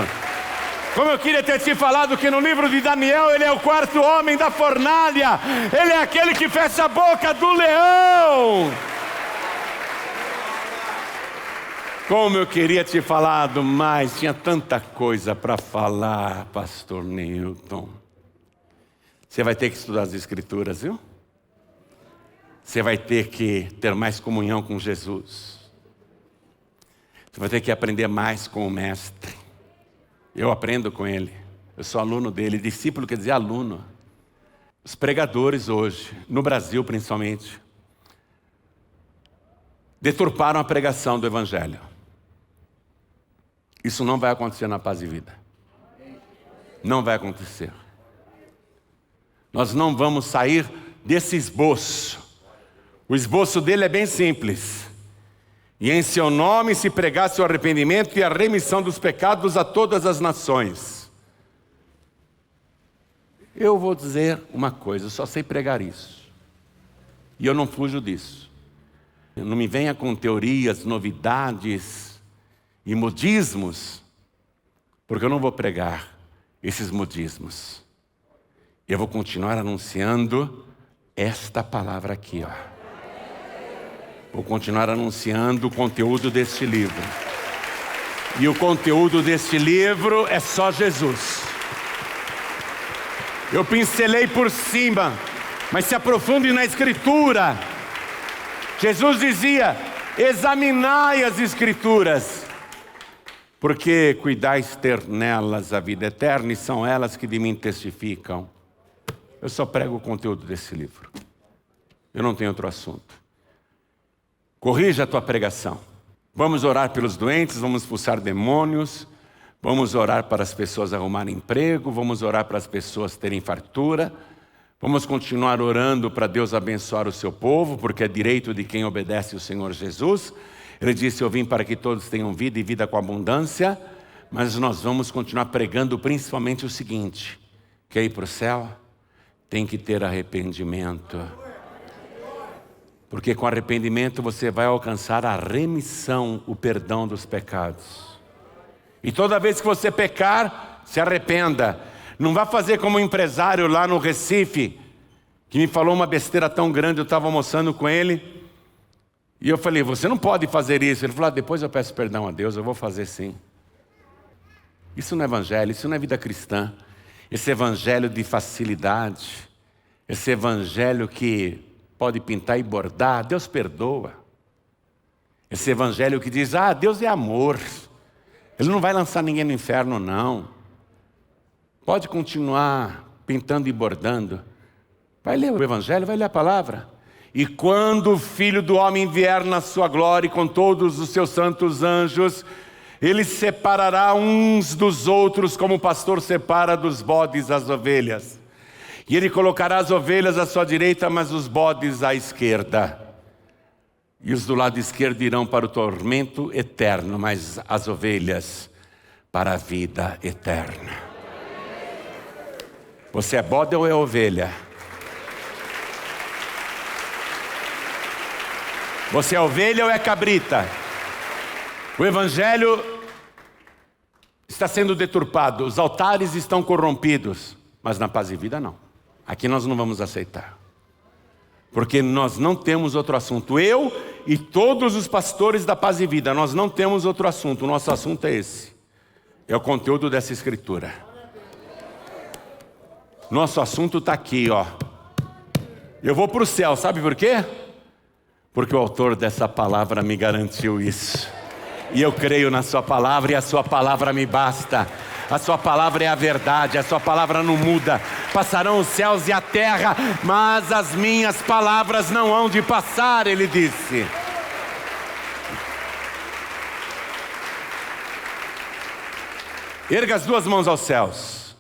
Como eu queria ter te falado que no livro de Daniel ele é o 4º homem da fornalha. Ele é aquele que fecha a boca do leão. Como eu queria te falado mais. Tinha tanta coisa para falar, pastor Newton. Você vai ter que estudar as Escrituras, viu? Você vai ter que ter mais comunhão com Jesus. Você vai ter que aprender mais com o Mestre. Eu aprendo com ele. Eu sou aluno dele. Discípulo quer dizer aluno. Os pregadores hoje, no Brasil principalmente, deturparam a pregação do Evangelho. Isso não vai acontecer na Paz e Vida. Não vai acontecer. Nós não vamos sair desse esboço. O esboço dele é bem simples. E em seu nome se pregasse o arrependimento e a remissão dos pecados a todas as nações. Eu vou dizer uma coisa, eu só sei pregar isso. E eu não fujo disso. Não me venha com teorias, novidades e modismos, porque eu não vou pregar esses modismos. Eu vou continuar anunciando esta palavra aqui, ó. Vou continuar anunciando o conteúdo deste livro. E o conteúdo deste livro é só Jesus. Eu pincelei por cima, mas se aprofunde na Escritura. Jesus dizia, examinai as Escrituras, porque cuidais ter nelas a vida eterna, e são elas que de mim testificam. Eu só prego o conteúdo desse livro. Eu não tenho outro assunto. Corrija a tua pregação. Vamos orar pelos doentes, vamos expulsar demônios, vamos orar para as pessoas arrumarem emprego, vamos orar para as pessoas terem fartura, vamos continuar orando para Deus abençoar o seu povo, porque é direito de quem obedece o Senhor Jesus. Ele disse, eu vim para que todos tenham vida e vida com abundância, mas nós vamos continuar pregando principalmente o seguinte, quer ir para o céu? Tem que ter arrependimento. Porque com arrependimento você vai alcançar a remissão, o perdão dos pecados. E toda vez que você pecar, se arrependa. Não vá fazer como um empresário lá no Recife, que me falou uma besteira tão grande, eu estava almoçando com ele, e eu falei, você não pode fazer isso. Ele falou, depois eu peço perdão a Deus, eu vou fazer sim. Isso não é evangelho, isso não é vida cristã. Esse evangelho de facilidade, esse evangelho que pode pintar e bordar, Deus perdoa. Esse evangelho que diz, Deus é amor, Ele não vai lançar ninguém no inferno não. Pode continuar pintando e bordando. Vai ler o evangelho, vai ler a palavra. E quando o Filho do Homem vier na sua glória com todos os seus santos anjos, Ele separará uns dos outros como o pastor separa dos bodes as ovelhas. E Ele colocará as ovelhas à sua direita, mas os bodes à esquerda. E os do lado esquerdo irão para o tormento eterno, mas as ovelhas para a vida eterna. Você é bode ou é ovelha? Você é ovelha ou é cabrita? O evangelho está sendo deturpado, os altares estão corrompidos, mas na Paz e Vida não. Aqui nós não vamos aceitar. Porque nós não temos outro assunto. Eu e todos os pastores da Paz e Vida, nós não temos outro assunto. O nosso assunto é esse. É o conteúdo dessa escritura. Nosso assunto está aqui, ó. Eu vou para o céu, sabe por quê? porque o autor dessa palavra me garantiu isso. E eu creio na sua palavra e a sua palavra me basta. A sua palavra é a verdade, a sua palavra não muda. Passarão os céus e a terra, mas as minhas palavras não hão de passar, ele disse. Erga as duas mãos aos céus.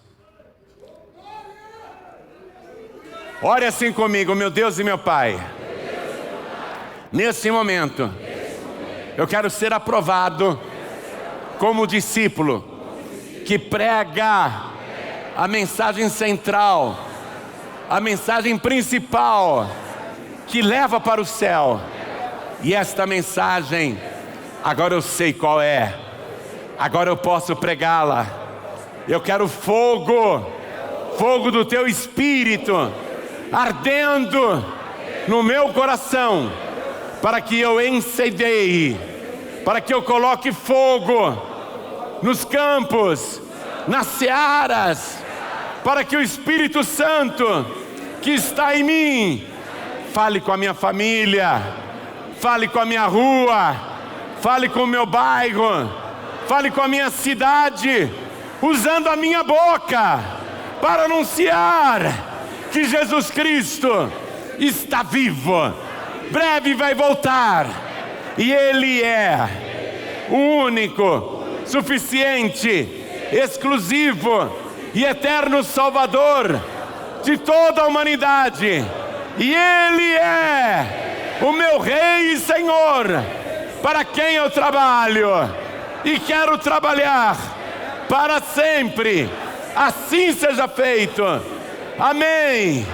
Ore assim comigo, meu Deus e meu Pai. Nesse momento, eu quero ser aprovado como discípulo que prega a mensagem central, a mensagem principal, que leva para o céu. E esta mensagem, agora eu sei qual é, agora eu posso pregá-la. Eu quero fogo, fogo do teu Espírito, ardendo no meu coração, para que eu incendeie, para que eu coloque fogo nos campos, nas searas, para que o Espírito Santo que está em mim fale com a minha família, fale com a minha rua, fale com o meu bairro, fale com a minha cidade, usando a minha boca para anunciar que Jesus Cristo está vivo, breve vai voltar, e Ele é o único, suficiente, exclusivo e eterno Salvador de toda a humanidade. E Ele é o meu Rei e Senhor, para quem eu trabalho e quero trabalhar para sempre. Assim seja feito. Amém.